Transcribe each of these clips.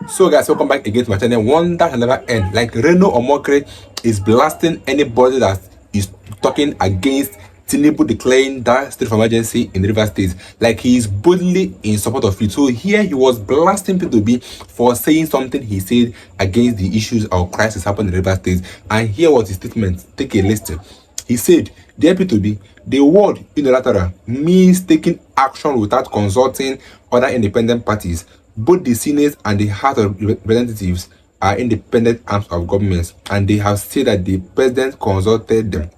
So guys, welcome back again to my channel. One that will never end. Like Reno Omokri is blasting anybody that is talking against Tinubu declaring that state of emergency in River State. Like he is boldly in support of it. So here he was blasting P2B for saying something he said against the issues or crisis happening in River State. And here was his statement. Take a listen. He said, "Dear P2B, the word unilateral means taking action without consulting other independent parties. Both the Senate and the House of Representatives are independent arms of governments, and they have said that the President consulted them.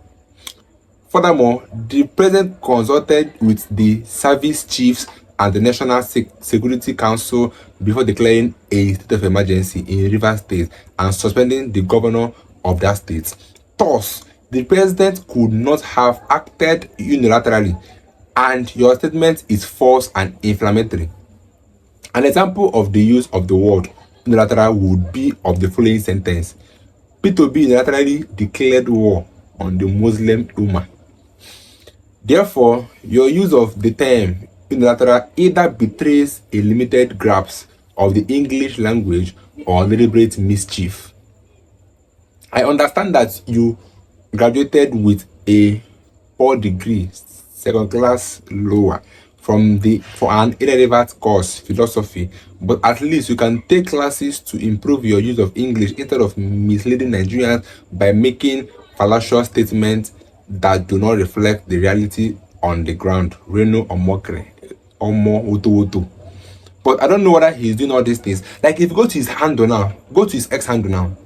Furthermore, the President consulted with the service chiefs and the National Security Council before declaring a state of emergency in Rivers State and suspending the governor of that state. Thus, the President could not have acted unilaterally, and your statement is false and inflammatory." An example of the use of the word unilateral would be of the following sentence: P2B unilaterally declared war on the Muslim Ummah. Therefore, your use of the term unilateral either betrays a limited grasp of the English language or deliberate mischief. I understand that you graduated with a 4-degree, second class lower for an irrelevant course, philosophy, but at least you can take classes to improve your use of English instead of misleading Nigerians by making fallacious statements that do not reflect the reality on the ground. Reno Omokri, Omo Utu. But I don't know whether he's doing all these things. Like if you go to his handle now, go to his ex handle now,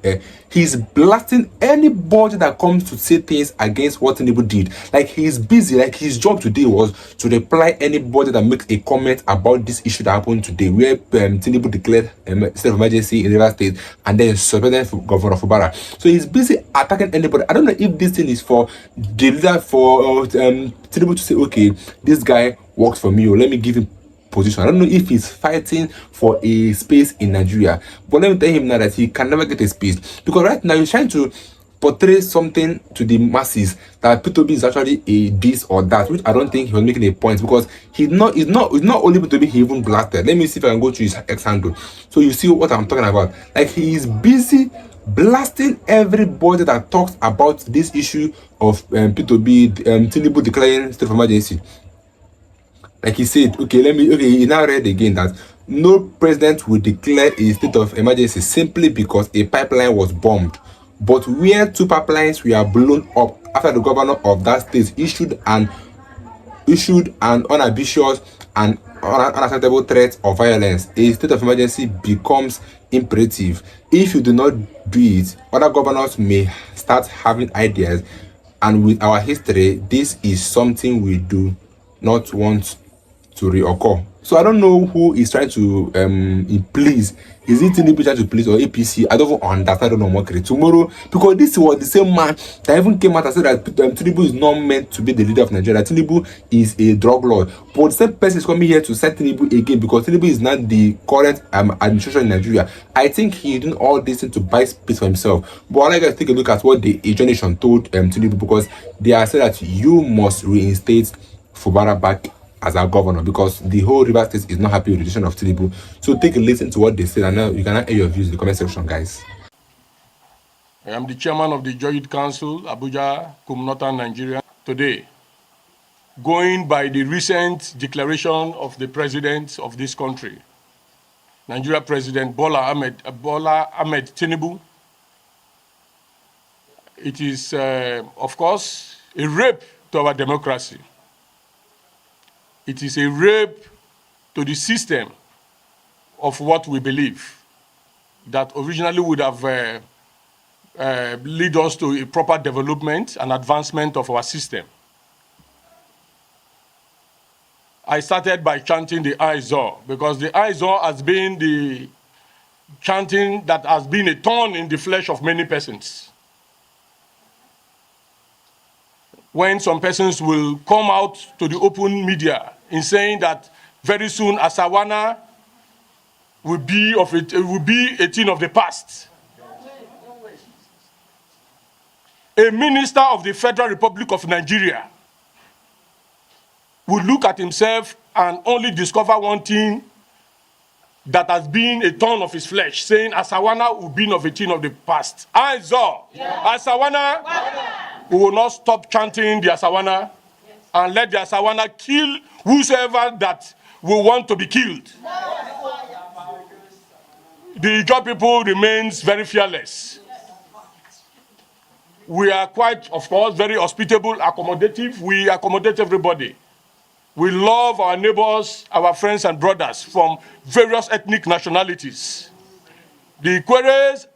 he's blasting anybody that comes to say things against what Tinubu did. Like he's busy. Like his job today was to reply anybody that makes a comment about this issue that happened today, where Tinubu declared state of emergency in River State and then suspended Governor Fubara. So he's busy attacking anybody. I don't know if this thing is for the leader for Tinubu to say, okay, this guy works for me, or let me give him position. I don't know if he's fighting for a space in Nigeria, but let me tell him now that he can never get a space, because right now he's trying to portray something to the masses that P2B is actually a this or that, which I don't think he was making a point, because it's not only P2B he even blasted. Let me see if I can go to his ex handle so you see what I'm talking about. Like he is busy blasting everybody that talks about this issue of P2B, Tinubu declaring state of emergency. Like he said, he now read again that no president will declare a state of emergency simply because a pipeline was bombed. But where 2 pipelines were blown up after the governor of that state issued an unambiguous and unacceptable threat of violence, a state of emergency becomes imperative. If you do not do it, other governors may start having ideas, and with our history, this is something we do not want to reoccur. So I don't know who is trying to please. Is it Tinubu trying to please or APC? I don't even understand. Reno Omokri tomorrow, because this was the same man that even came out and said that Tinubu is not meant to be the leader of Nigeria. Tinubu is a drug lord. But the same person is coming here to set Tinubu again because Tinubu is not the current administration in Nigeria. I think he's doing all this thing to buy space for himself. But I like to take a look at what the generation told Tinubu, because they are saying that you must reinstate Fubara back as our governor, because the whole River State is not happy with the decision of Tinubu. So take a listen to what they said, and now you can air your views in the comment section, guys. I am the chairman of the Joint Council, Abuja, Northern Nigeria. Today, going by the recent declaration of the president of this country, Nigeria President Bola Ahmed Tinubu, it is, of course, a rape to our democracy. It is a rape to the system of what we believe that originally would have lead us to a proper development and advancement of our system. I started by chanting the Aizor, because the Aizor has been the chanting that has been a thorn in the flesh of many persons. When some persons will come out to the open media in saying that very soon Asawana will be a thing of the past. A minister of the Federal Republic of Nigeria will look at himself and only discover one thing that has been a thorn of his flesh, saying Asawana will be of a thing of the past. Aizo, Asawana, we will not stop chanting the Asawana and let the Asawana kill whosoever that will want to be killed. The Ijaw people remains very fearless. We are quite, of course, very hospitable, accommodative. We accommodate everybody. We love our neighbors, our friends and brothers from various ethnic nationalities. The Ikweres,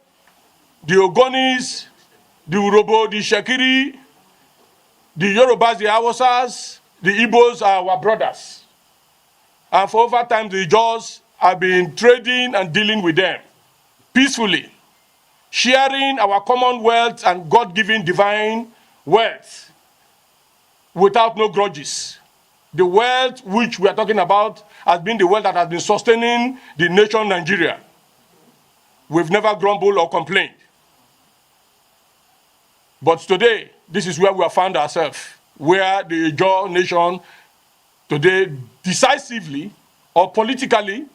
the Ogonis, the Urobo, the Shekiri, the Yorubas, the Hausas, the Igbos are our brothers. And for over time, the Ijaws have been trading and dealing with them peacefully, sharing our common wealth and God-given divine wealth without no grudges. The wealth which we are talking about has been the wealth that has been sustaining the nation Nigeria. We've never grumbled or complained. But today, this is where we have found ourselves, where the Ijaw nation today decisively or politically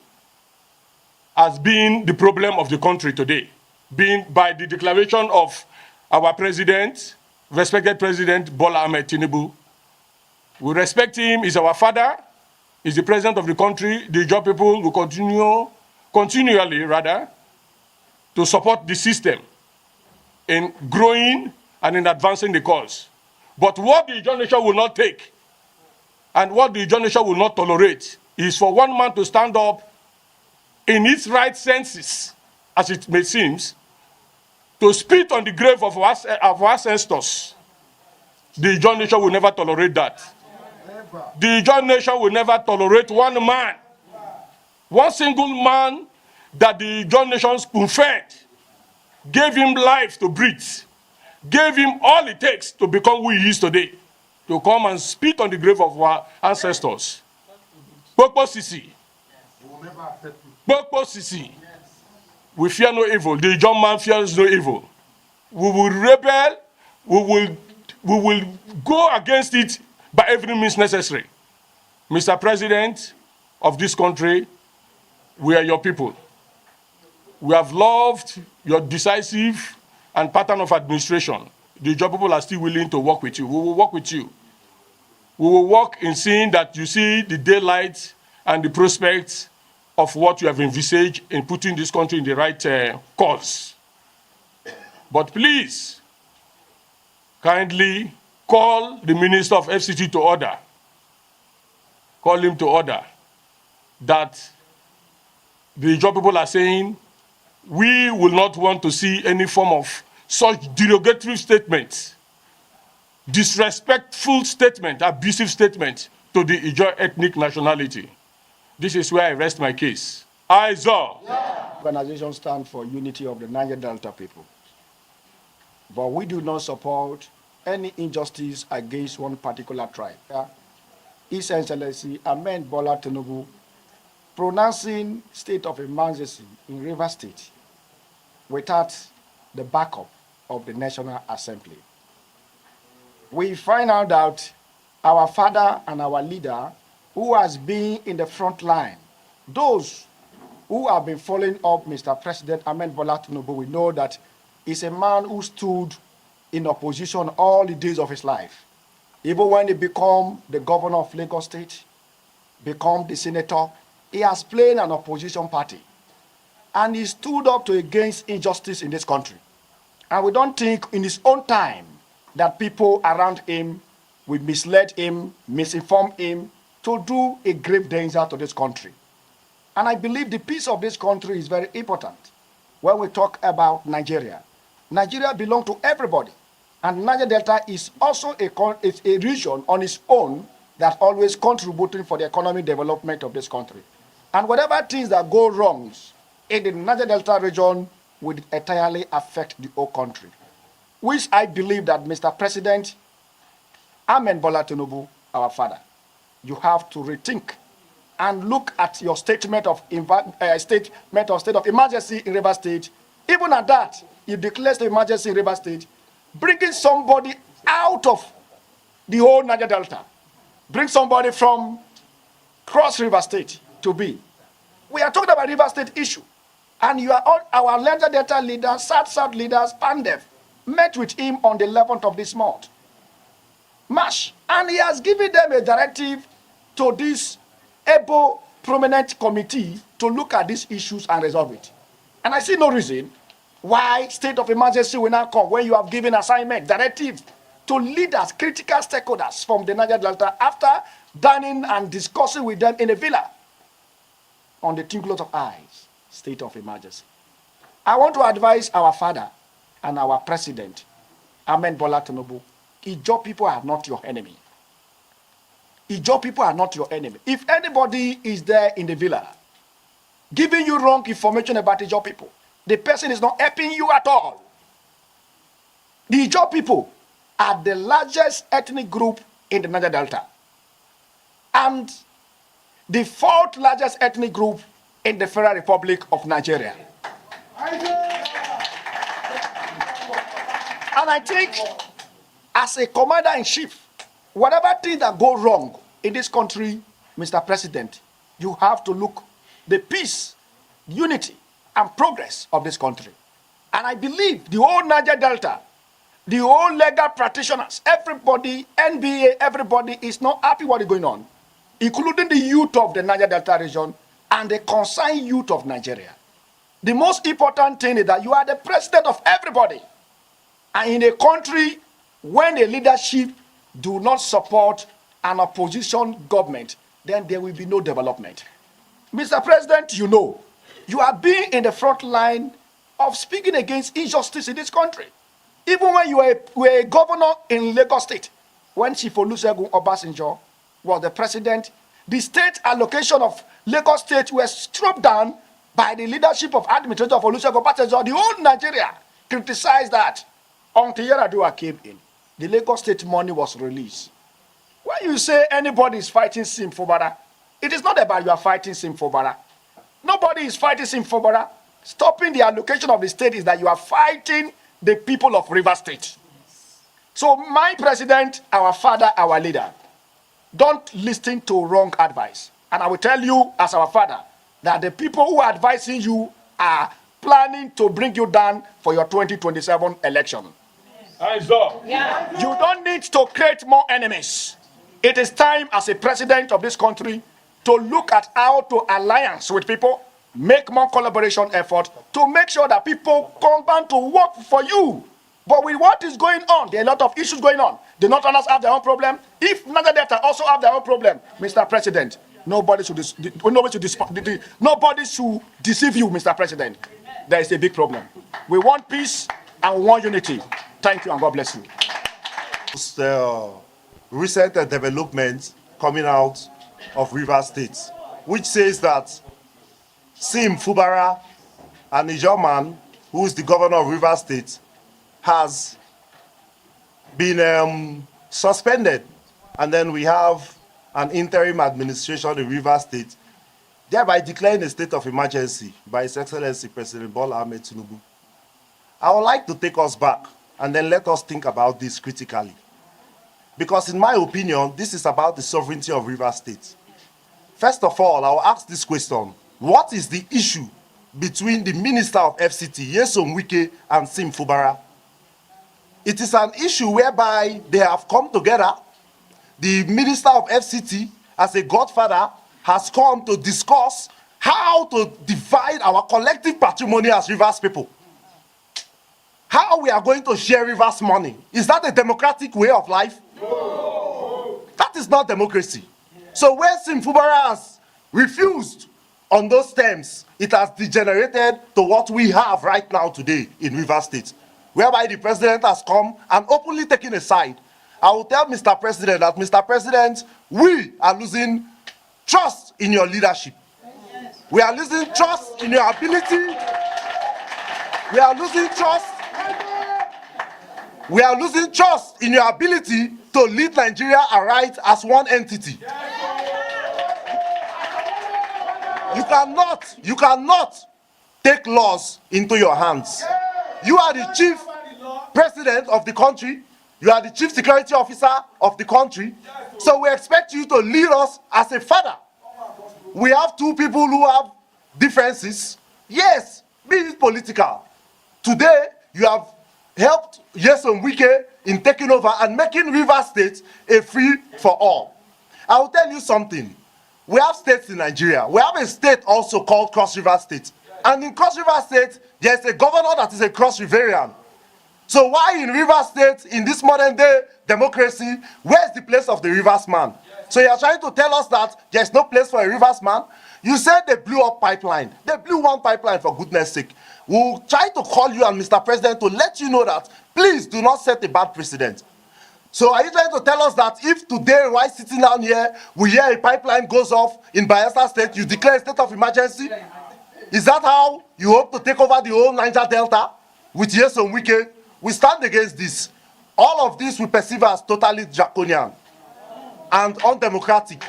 has been the problem of the country today, being by the declaration of our president, respected President Bola Ahmed Tinubu. We respect him, he's our father, he's the president of the country. The Ijaw people will continually to support the system in growing and in advancing the cause. But what the Ijaw nation will not take and what the Ijaw nation will not tolerate is for one man to stand up in its right senses, as it may seem, to spit on the grave of our ancestors. The Ijaw nation will never tolerate that. The Ijaw nation will never tolerate one man, one single man that the Ijaw nation spoon-fed, gave him life to breathe, gave him all it takes to become who he is today, to come and spit on the grave of our ancestors. Popo Sisi. Popo Sisi. We fear no evil. The Ijaw man fears no evil. We will rebel. We will go against it by every means necessary. Mr. President of this country, we are your people. We have loved your decisive and pattern of administration. The Ijaw people are still willing to work with you. We will work with you. We will work in seeing that you see the daylight and the prospects of what you have envisaged in putting this country in the right course. But please, kindly call the Minister of FCT to order. Call him to order that the Ijaw people are saying we will not want to see any form of such derogatory statements, disrespectful statement, abusive statement to the Ijaw ethnic nationality. This is where I rest my case. Aizo. Organization stands for unity of the Niger Delta people. But we do not support any injustice against one particular tribe. His Excellency Ahmed Bola Tinubu pronouncing state of emergency in Rivers State without the backup of the National Assembly. We find out that our father and our leader, who has been in the front line, those who have been following up Mr. President Ahmed Bola Tinubu, we know that he's a man who stood in opposition all the days of his life. Even when he became the governor of Lagos State, become the senator, he has played an opposition party. And he stood up to against injustice in this country. And we don't think in his own time that people around him will mislead him, misinform him to do a grave danger to this country. And I believe the peace of this country is very important. When we talk about Nigeria, Nigeria belongs to everybody. And Niger Delta is also a region on its own that always contributing for the economic development of this country. And whatever things that go wrong in the Niger Delta region would entirely affect the whole country. Which I believe that Mr. President Ahmed Bola Tinubu, our father, you have to rethink and look at your statement of state of emergency in Rivers State. Even at that, you declare the emergency in Rivers State, bringing somebody out of the whole Niger Delta. Bring somebody from Cross River State to be. We are talking about River State issue. And you are all, our Niger Delta leaders, South leaders, Pandef, met with him on the 11th of this month, March. And he has given them a directive to this able prominent committee to look at these issues and resolve it. And I see no reason why state of emergency will now come when you have given assignment, directive to leaders, critical stakeholders from the Niger Delta after dining and discussing with them in a villa on the twinkle of eyes, state of emergency. I want to advise our father and our president, Ahmed Bola Tinubu, Ijaw people are not your enemy. Ijaw people are not your enemy. If anybody is there in the villa giving you wrong information about Ijaw people, the person is not helping you at all. The Ijaw people are the largest ethnic group in the Niger Delta and the fourth largest ethnic group in the Federal Republic of Nigeria. And I think as a commander-in-chief, whatever things that go wrong in this country, Mr. President, you have to look the peace, unity, and progress of this country. And I believe the whole Niger Delta, the whole legal practitioners, everybody, NBA, everybody is not happy what is going on, including the youth of the Niger Delta region and the concerned youth of Nigeria. The most important thing is that you are the president of everybody. And in a country when the leadership do not support an opposition government, then there will be no development. Mr. President, you know, you have been in the front line of speaking against injustice in this country. Even when you were a governor in Lagos State, when Chief Olusegun Obasanjo was the president, the state allocation of Lagos State was struck down by the leadership of administrator of Olusegun Obasanjo. The whole Nigeria criticized that until Yar'Adua came in. The Lagos State money was released. When you say anybody is fighting Sim Fubara, it is not about you are fighting Sim Fubara. Nobody is fighting Sim Fubara. Stopping the allocation of the state is that you are fighting the people of River State. So my president, our father, our leader, don't listen to wrong advice. And I will tell you as our father that the people who are advising you are planning to bring you down for your 2027 election. Yeah. You don't need to create more enemies. It is time as a president of this country to look at how to alliance with people, make more collaboration effort to make sure that people come back to work for you. But with what is going on, there are a lot of issues going on. The Northerners have their own problem. If Niger Delta also have their own problem, Mr. President, nobody should deceive you, Mr. President. There is a big problem. We want peace and we want unity. Thank you and God bless you. Recent developments coming out of River State, which says that Sim Fubara, an Ijaw man who is the governor of River State, has been suspended. And then we have an interim administration in River State, thereby declaring a state of emergency by His Excellency President Bola Ahmed Tinubu. I would like to take us back and then let us think about this critically. Because in my opinion, this is about the sovereignty of River State. First of all, I will ask this question. What is the issue between the Minister of FCT, Nyesom Wike, and Sim Fubara? It is an issue whereby they have come together. The Minister of FCT, as a godfather, has come to discuss how to divide our collective patrimony as Rivers people. How we are going to share Rivers money. Is that a democratic way of life? No. That is not democracy. So where Sim Fubara has refused on those terms, it has degenerated to what we have right now today in Rivers State, whereby the president has come and openly taken a side. I will tell Mr. President that, Mr. President, we are losing trust in your leadership. We are losing trust in your ability. We are losing trust. We are losing trust in your ability to lead Nigeria aright as one entity. You cannot take laws into your hands. You are the chief president of the country. You are the chief security officer of the country. So we expect you to lead us as a father. We have two people who have differences. Yes, be it political. Today, you have helped Nyesom Wike in taking over and making Rivers State a free for all. I will tell you something. We have states in Nigeria. We have a state also called Cross River State. And in Cross River State, there's a governor that is a Cross Riverian. So why in Rivers State, in this modern day democracy, where's the place of the Rivers man? So you are trying to tell us that there's no place for a Rivers man? You said they blew up pipeline. They blew one pipeline for goodness sake. We'll try to call you and Mr. President to let you know that please do not set a bad precedent. So are you trying to tell us that if today, while sitting down here, we hear a pipeline goes off in Bayelsa State, you declare a state of emergency? Is that how you hope to take over the whole Niger Delta with Nyesom Wike? We stand against this. All of this we perceive as totally draconian and undemocratic.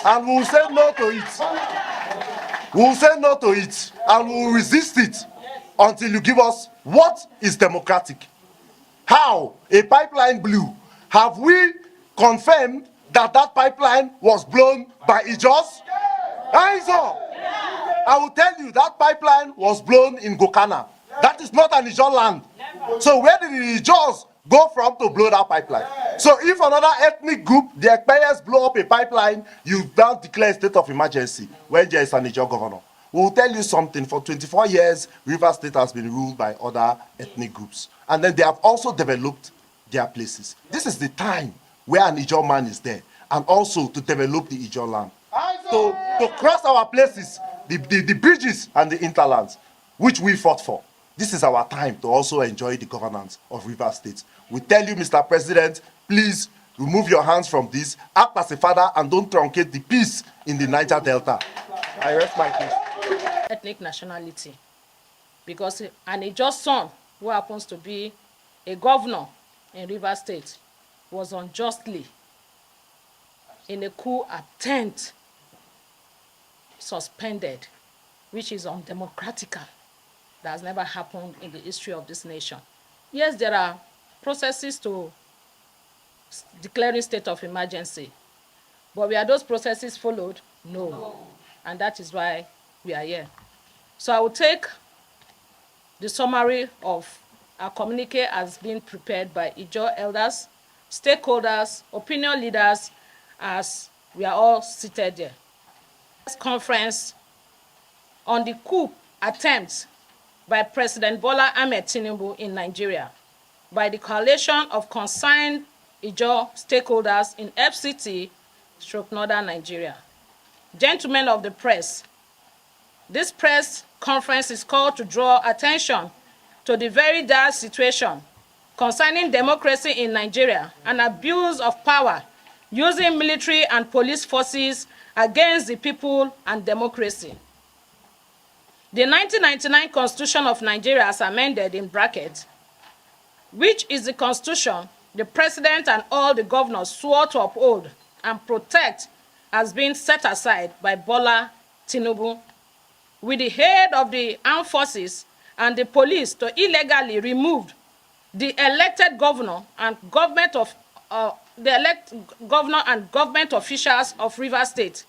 And we will say no to it. We will say no to it and we will resist it until you give us what is democratic. How a pipeline blew. Have we confirmed that that pipeline was blown by Ijos? Hands up! I will tell you that pipeline was blown in Gokana. That is not an Ijo land. So where did the Ijos go from to blow that pipeline? So if another ethnic group, the Ekpeyes, blow up a pipeline, you now declare a state of emergency when there is an Ijo governor. We will tell you something. For 24 years, Rivers State has been ruled by other ethnic groups. And then they have also developed their places. This is the time where an Ijo man is there. And also to develop the Ijo land. To cross our places, the bridges and the interlands, which we fought for. This is our time to also enjoy the governance of Rivers State. We tell you, Mr. President, please remove your hands from this, act as a father, and don't truncate the peace in the Niger Delta. I rest my case. Ethnic nationality, because an Ijo son who happens to be a governor in Rivers State was unjustly, in a coup attempt, suspended, which is undemocratical. That has never happened in the history of this nation. Yes, there are processes to declaring state of emergency, but were those processes followed? No. And that is why we are here. So I will take the summary of our communique as being prepared by Ijo elders, stakeholders, opinion leaders, as we are all seated here. This conference on the coup attempt by President Bola Ahmed Tinubu in Nigeria by the coalition of concerned Ijo stakeholders in FCT, Northern Nigeria. Gentlemen of the press, this press conference is called to draw attention to the very dire situation concerning democracy in Nigeria and abuse of power using military and police forces against the people and democracy. The 1999 Constitution of Nigeria, as amended in brackets, which is the constitution the president and all the governors swore to uphold and protect, has been set aside by Bola Tinubu with the head of the armed forces and the police to illegally remove the elected governor and government officials of Rivers State,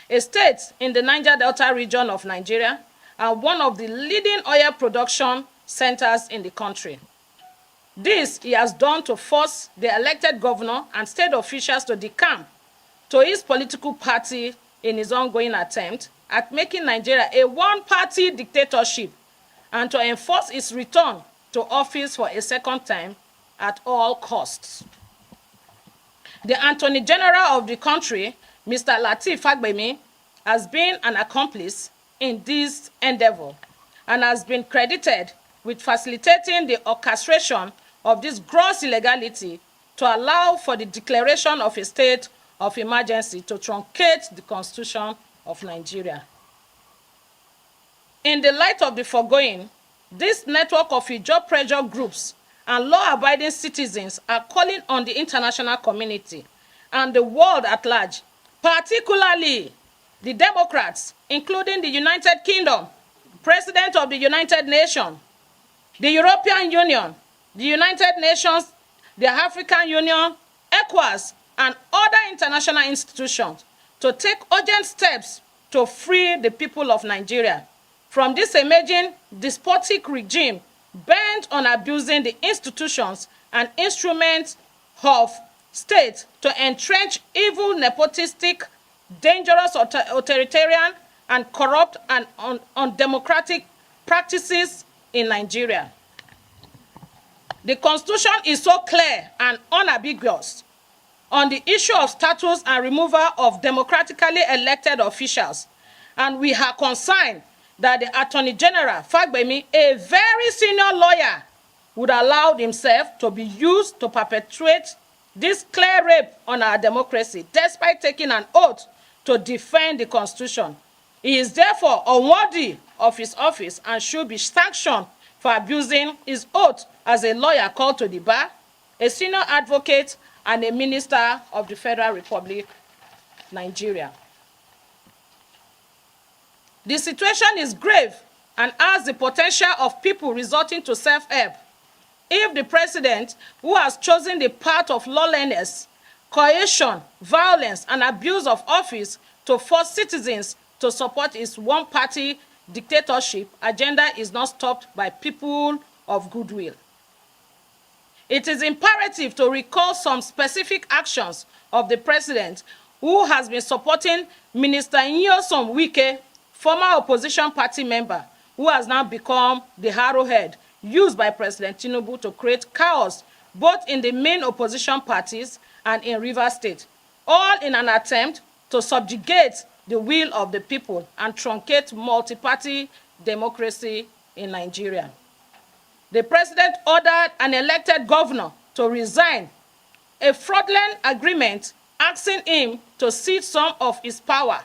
a state in the Niger Delta region of Nigeria and one of the leading oil production centers in the country. This he has done to force the elected governor and state officials to decamp to his political party in his ongoing attempt at making Nigeria a one-party dictatorship and to enforce its return to office for a second time at all costs. The Attorney General of the country, Mr. Lateef Fagbemi, has been an accomplice in this endeavor and has been credited with facilitating the orchestration of this gross illegality to allow for the declaration of a state of emergency to truncate the Constitution of Nigeria. In the light of the foregoing, this network of Ijo pressure groups and law-abiding citizens are calling on the international community and the world at large, particularly the Democrats, including the United Kingdom, President of the United Nations, the European Union, the United Nations, the African Union, ECOWAS, and other international institutions to take urgent steps to to free the people of Nigeria from this emerging despotic regime bent on abusing the institutions and instruments of state to entrench evil, nepotistic, dangerous, authoritarian, and corrupt and undemocratic practices in Nigeria. The Constitution is so clear and unambiguous on the issue of status and removal of democratically elected officials, and we are concerned that the Attorney General, Fagbemi, a very senior lawyer, would allow himself to be used to perpetuate this clear rape on our democracy, despite taking an oath to defend the Constitution. He is therefore unworthy of his office and should be sanctioned for abusing his oath as a lawyer called to the bar, a senior advocate, and a minister of the Federal Republic, Nigeria. The situation is grave and has the potential of people resorting to self-help if the president, who has chosen the path of lawlessness, coercion, violence, and abuse of office to force citizens to support his one-party dictatorship agenda, is not stopped by people of goodwill. It is imperative to recall some specific actions of the president, who has been supporting Minister Nyesom Wike, former opposition party member, who has now become the arrowhead used by President Tinubu to create chaos both in the main opposition parties and in Rivers State, all in an attempt to subjugate the will of the people and truncate multi-party democracy in Nigeria. The president ordered an elected governor to resign, a fraudulent agreement asking him to cede some of his power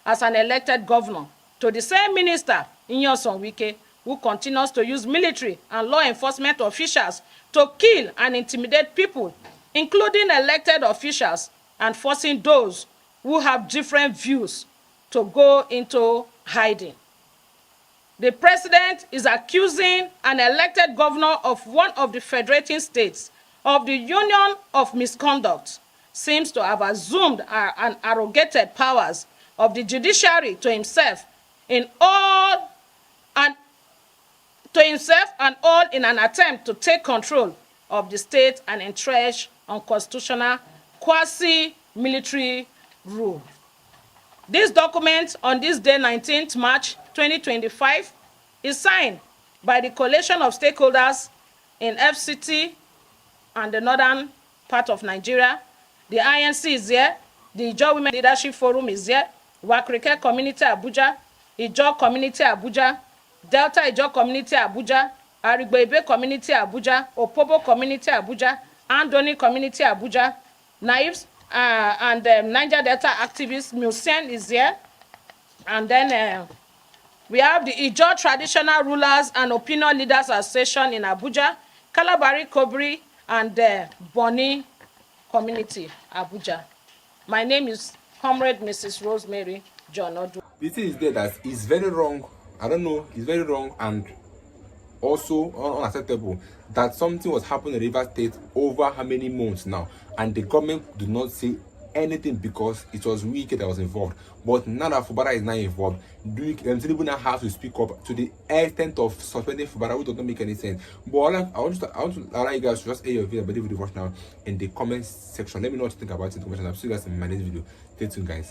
as an elected governor to the same minister, Nyesom Wike, who continues to use military and law enforcement officials to kill and intimidate people, including elected officials, and forcing those who have different views to go into hiding. The president is accusing an elected governor of one of the federating states of the union of misconduct, seems to have assumed and arrogated powers of the judiciary to himself and all in an attempt to take control of the state and entrench unconstitutional quasi-military rule. This document on this day, 19th March 2025, is signed by the coalition of stakeholders in FCT and the northern part of Nigeria. The INC is here, the Ijaw Women Leadership Forum is here, Wakrike Community Abuja, Ijaw Community Abuja, Delta Ijaw Community Abuja, Arigboibe Community Abuja, Opobo Community Abuja, Andoni Community Abuja, Naibs and Niger Delta activist Musen is here. And then we have the Ijaw Traditional Rulers and Opinion Leaders Association in Abuja, Kalabari Kobri, and Boni Community, Abuja. My name is Comrade Mrs. Rosemary John Odu. The thing is there that is very wrong. I don't know, it's very wrong and also unacceptable that something was happening in Rivers State over how many months now, and the government did not say anything because it was Wike that was involved. But now that Fubara is now involved, Tinubu now has to speak up to the extent of suspending Fubara, which does not make any sense. But I want to allow you guys to just air your view about the video watch now in the comments section. Let me know what you think about it in the comments. I'll see you guys in my next video. Stay tuned, guys.